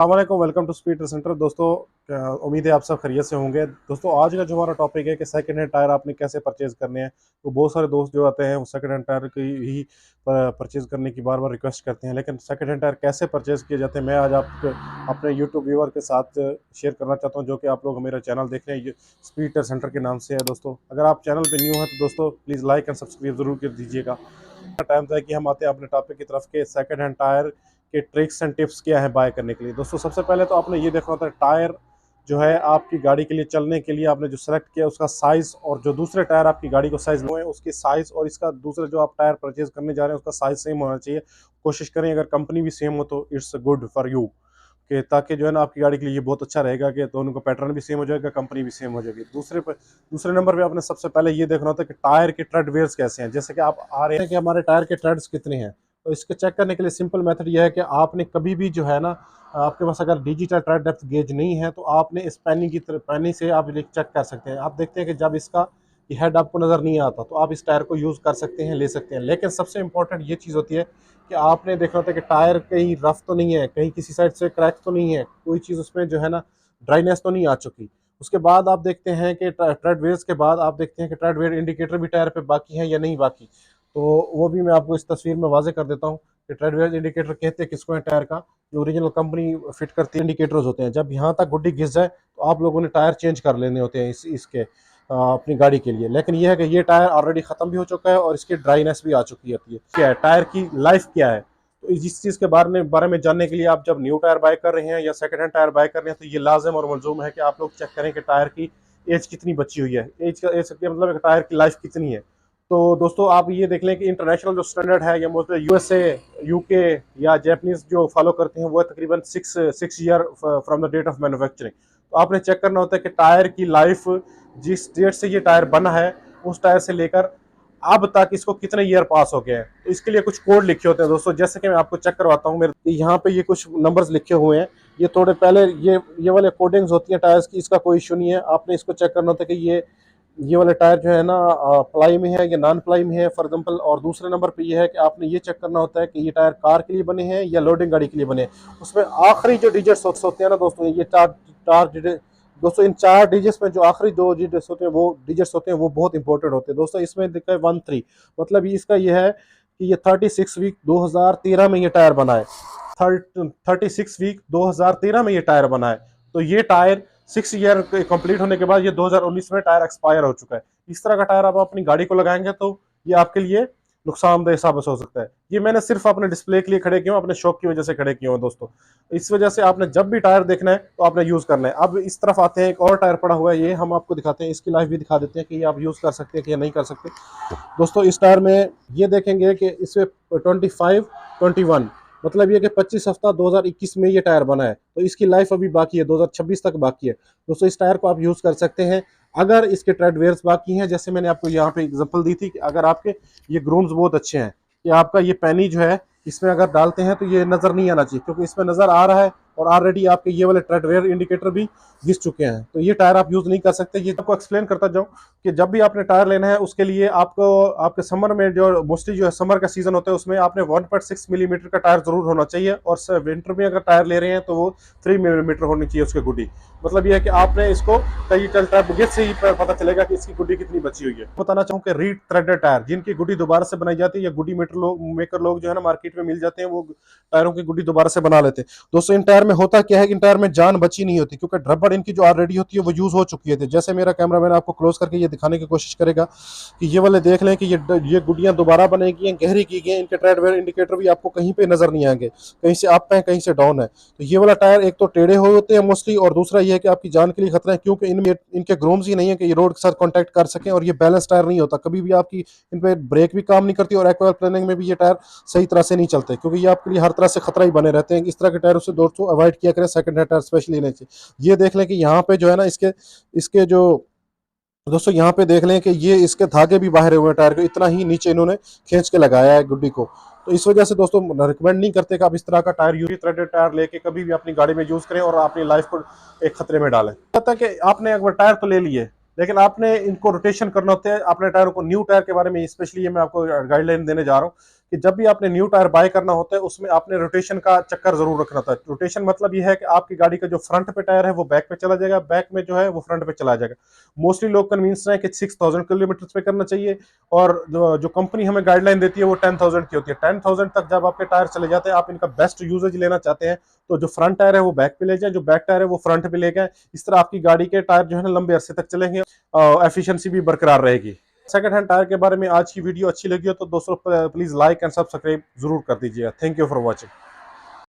अस्सलामुअलैकुम, welcome to speed centre. दोस्तों, उम्मीद है आप सब खैरियत से होंगे। दोस्तों, आज का जो हमारा टॉपिक है कि सेकंड हैंड टायर आपने कैसे परचेज करने हैं। तो बहुत सारे दोस्त जो आते हैं वो सेकंड हैंड टायर की ही परचेज करने की बार बार रिक्वेस्ट करते हैं, लेकिन सेकंड हैंड टायर कैसे परचेज किए जाते हैं मैं आज आप अपने यूट्यूब व्यूअर के साथ शेयर करना चाहता हूँ, जो कि आप लोग मेरा चैनल देख रहे हैं, स्पीड टायर सेंटर के नाम से है। दोस्तों, अगर आप चैनल पर न्यू हैं तो दोस्तों प्लीज़ लाइक एंड सब्सक्राइब जरूर कर दीजिएगा। टाइम था कि हम आते हैं अपने टॉपिक की तरफ के सेकंड हैंड टायर के ट्रिक्स एंड टिप्स क्या है बाय करने के लिए। दोस्तों, सबसे पहले तो आपने ये देखना होता है टायर जो है आपकी गाड़ी के लिए चलने के लिए आपने जो सेलेक्ट किया उसका साइज, और जो दूसरे टायर आपकी गाड़ी को साइज हुए उसकी साइज और इसका दूसरे जो आप टायर परचेज करने जा रहे हैं उसका साइज सेम होना चाहिए। कोशिश करें अगर कंपनी भी सेम हो तो इट्स गुड फॉर यू, कि ताकि जो है ना आपकी गाड़ी के लिए ये बहुत अच्छा रहेगा कि दोनों का पैटर्न भी सेम हो जाएगा, कंपनी भी सेम हो जाएगी। दूसरे नंबर पे आपने सबसे पहले ये देखना होता है कि टायर के ट्रेड वेयर्स कैसे हैं। जैसे कि आप आ रहे हैं कि हमारे टायर के ट्रेड्स कितने हैं, तो इसके चेक करने के लिए सिंपल मेथड ये है कि आपने कभी भी जो है ना, आपके पास अगर डिजिटल ट्रेड डेप्थ गेज नहीं है तो आपने इस पैनी से आप चेक कर सकते हैं। आप देखते हैं कि जब इसका हेड आपको नज़र नहीं आता तो आप इस टायर को यूज़ कर सकते हैं, ले सकते हैं। लेकिन सबसे इंपॉर्टेंट ये चीज़ होती है कि आपने देखना होता है कि टायर कहीं रफ तो नहीं है, कहीं किसी साइड से क्रैक तो नहीं है, कोई चीज़ उसमें जो है ना ड्राइनेस तो नहीं आ चुकी। उसके बाद आप देखते हैं कि ट्रेड वेयर्स के बाद आप देखते हैं कि ट्रेड वेयर इंडिकेटर भी टायर पे बाकी है या नहीं बाकी। तो वो भी मैं आपको इस तस्वीर में वाजे कर देता हूँ कि ट्रेड वेयर इंडिकेटर कहते हैं किसको है। टायर का जो ओरिजिनल कंपनी फिट करती है इंडिकेटर्स होते हैं, जब यहाँ तक गुड्डी घिस जाए तो आप लोगों ने टायर चेंज कर लेने होते हैं इसके अपनी गाड़ी के लिए। लेकिन यह है कि ये टायर ऑलरेडी ख़त्म भी हो चुका है और इसकी ड्राइनेस भी आ चुकी होती है। क्या है टायर की लाइफ क्या है, तो इस चीज़ के बारे में जानने के लिए आप जब न्यू टायर बाय कर रहे हैं या सेकंड हैंड टायर बाय कर रहे हैं तो ये लाजम और मलजूम है कि आप लोग चेक करें कि टायर की एज कितनी बची हुई है। एज का मतलब टायर की लाइफ कितनी है। तो दोस्तों, आप ये देख लें कि इंटरनेशनल जो स्टैंडर्ड है या मतलब यूएसए, यूके या जैपनीज जो फॉलो करते हैं वो तकरीबन six year from the date of manufacturing. तो आपने चेक करना होता है कि टायर की लाइफ जिस डेट से ये टायर बना है उस टायर से लेकर अब तक इसको कितने ईयर पास हो गए हैं। तो इसके लिए कुछ कोड लिखे होते हैं दोस्तों, जैसे कि मैं आपको चेक करवाता हूँ। मेरे यहाँ पे ये कुछ नंबर्स लिखे हुए हैं, ये थोड़े पहले ये वाले कोडिंग्स होती हैं टायर्स की, इसका कोई इशू नहीं है। आपने इसको चेक करना होता है कि ये वाले टायर जो है ना प्लाई में है या नॉन प्लाई में है फॉर एग्जांपल। और दूसरे नंबर पे ये है कि आपने ये चेक करना होता है कि ये टायर कार के लिए बने हैं या लोडिंग गाड़ी के लिए बने हैं। उसमें आखिरी जो डिजिट्स होते हैं ना दोस्तों, ये चार दोस्तों, इन चार डिजिट्स में जो आखिरी दो डिजिट्स होते हैं वो बहुत इंपॉर्टेंट होते हैं दोस्तों। इसमें दिखा है 13, मतलब इसका ये है कि ये 36 वीक 2013 में ये टायर बना है। 36 वीक 2013 में ये टायर बना है। तो ये टायर 6 ईयर कंप्लीट होने के बाद ये 2019 में टायर एक्सपायर हो चुका है। इस तरह का टायर आप अपनी गाड़ी को लगाएंगे तो ये आपके लिए नुकसानदेह साबित हो सकता है। ये मैंने सिर्फ अपने डिस्प्ले के लिए खड़े किए, अपने शौक की वजह से खड़े किए हुए दोस्तों। इस वजह से आपने जब भी टायर देखना है तो आपने यूज करना है। अब इस तरफ आते हैं, एक और टायर पड़ा हुआ है, ये हम आपको दिखाते हैं, इसकी लाइफ भी दिखा देते हैं कि ये आप यूज कर सकते हैं कि या नहीं कर सकते। दोस्तों, इस टायर में ये देखेंगे कि इसमें 25-21 मतलब ये कि 25 हफ्ता 2021 में ये टायर बना है, तो इसकी लाइफ अभी बाकी है, 2026 तक बाकी है। दोस्तों, इस टायर को आप यूज कर सकते हैं अगर इसके ट्रेड वेयर्स बाकी हैं। जैसे मैंने आपको यहाँ पे एग्जांपल दी थी कि अगर आपके ये ग्रूम्स बहुत अच्छे हैं, कि आपका ये पैनी जो है इसमें अगर डालते हैं तो ये नजर नहीं आना चाहिए, क्योंकि इसमें नजर आ रहा है और ऑलरेडी आपके ये वाले ट्रेड वेयर इंडिकेटर भी घिस चुके हैं, तो ये टायर आप यूज नहीं कर सकते। ये आपको एक्सप्लेन करता जाऊं कि जब भी आपने टायर लेना है उसके लिए आपको आपके समर में जो मोस्टली जो है समर का सीजन होता है उसमें आपने 1.6 मिलीमीटर का टायर जरूर होना चाहिए, और विंटर में अगर टायर ले रहे हैं तो वो 3 मिलीमीटर होनी चाहिए उसकी गुडी। मतलब ये है कि आपने इसको डिजिटल ट्रैप गेज से ही पता चलेगा कि इसकी गुडी कितनी बची हुई है। बताना चाहूँ कि रीड थ्रेडेड टायर जिनकी गुडी दोबारा से बनाई जाती है या गुडी मेकर लोग जो है ना मार्केट में मिल जाते हैं, वो टायरों की गुडी दोबारा से बना लेते हैं। दोस्तों, इन टायर में होता क्या है कि इन टायर में जान बची नहीं होती, क्योंकि रबड़ इनकी जो ऑलरेडी होती है वो यूज हो चुकी है। जैसे मेरा कैमरामैन आपको क्लोज करके ये दिखाने की कोशिश करेगा कि ये वाले देख लें कि ये गुडियां दोबारा बनाई गई, गहरी की गई, इनके ट्रेड वेयर इंडिकेटर भी आपको कहीं पे नजर नहीं आएंगे, कहीं से अप है कहीं से डाउन है। तो ये वाला टायर एक तो टेढ़े हुए होते हैं मोस्टली, और दूसरा ये है कि आपकी जान के लिए खतरा है, क्योंकि इनमें इनके ग्रूम्स ही नहीं है कि ये रोड के साथ कॉन्टैक्ट कर सकें, और ये बैलेंस टायर नहीं होता कभी भी। आपकी इन पे ब्रेक भी काम नहीं करती और एक्वाल प्लानिंग में भी ये टायर सही तरह से नहीं चलते, क्योंकि ये आपके लिए हर तरह से खतरा ही बने रहते हैं। इस तरह के टायरों से दोस्तों अवॉइड किया करें, सेकंड हैंड टायर स्पेशली लेने से। ये देख लें कि यहाँ पे जो है ना इसके इसके जो दोस्तों यहाँ पे देख लें कि ये इसके धागे भी बाहर हुए हैं टायर के, इतना ही नीचे इन्होंने खींच के लगाया है गुड्डी को। तो इस वजह से दोस्तों रिकमेंड नहीं करते कि आप इस तरह का टायर यूरी थ्रेडेड टायर लेके कभी भी अपनी गाड़ी में यूज करें और अपनी लाइफ को एक खतरे में डालें। पता कि आपने एक बार टायर तो ले लिए, लेकिन आपने इनको रोटेशन करना होता है अपने टायरों को। न्यू टायर के बारे में स्पेशली ये मैं आपको गाइडलाइन देने जा रहा हूँ कि जब भी आपने न्यू टायर बाय करना होता है उसमें आपने रोटेशन का चक्कर जरूर रखना था। रोटेशन मतलब ये है कि आपकी गाड़ी का जो फ्रंट पे टायर है वो बैक पे चला जाएगा, बैक में जो है वो फ्रंट पे चला जाएगा। मोस्टली लोग कन्विंस हैं कि 6000 किलोमीटर पे करना चाहिए, और जो कंपनी हमें गाइडलाइन देती है वो 10,000 की होती है। 10,000 तक जब आपके टायर चले जाते हैं, आप इनका बेस्ट यूजेज लेना चाहते हैं, तो जो फ्रंट टायर है वो बैक पे ले जाए, जो बैक टायर है वो फ्रंट पे ले गए। इस तरह आपकी गाड़ी के टायर जो है ना लंबे अरसे तक चलेंगे, एफिशिएंसी भी बरकरार रहेगी। सेकंड हैंड टायर के बारे में आज की वीडियो अच्छी लगी हो तो दोस्तों प्लीज लाइक एंड सब्सक्राइब जरूर कर दीजिएगा। Thank you for watching.